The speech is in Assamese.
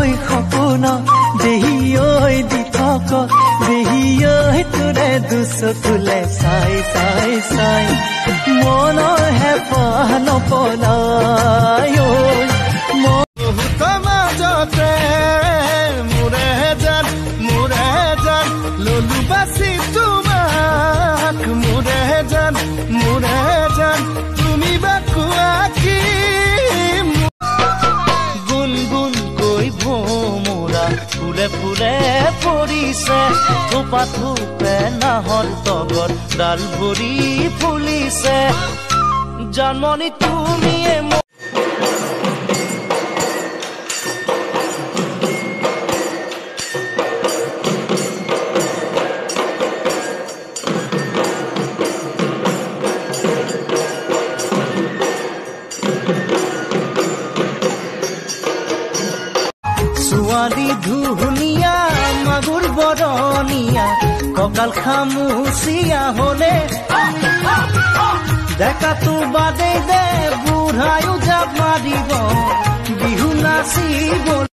ঐ সপোন দেহিঐ দিঠক দেহিঐ তোৰে দুচকুলে চাই চাই চাই মনৰ হেঁপাহ নপলাই বহুত মাজতে মোৰে জান ললো বাচি তোমাক মোৰে জান তুমি বা কোৱা কি গুণ কৈ ভোমোৰা ফুলে ফুলে পৰিছে থোপা থোপে নাহৰ তগৰ ডাল ভৰি ফুলিছে জন্মনি তুমিয়ে ছোৱালী ধুনীয়া মাগুৰ বৰণীয়া কঁকাল খামুচিয়া হলে ডেকাটো বাদে দে বুঢ়ায়ো জাপ মাৰিব বিহু নাচিব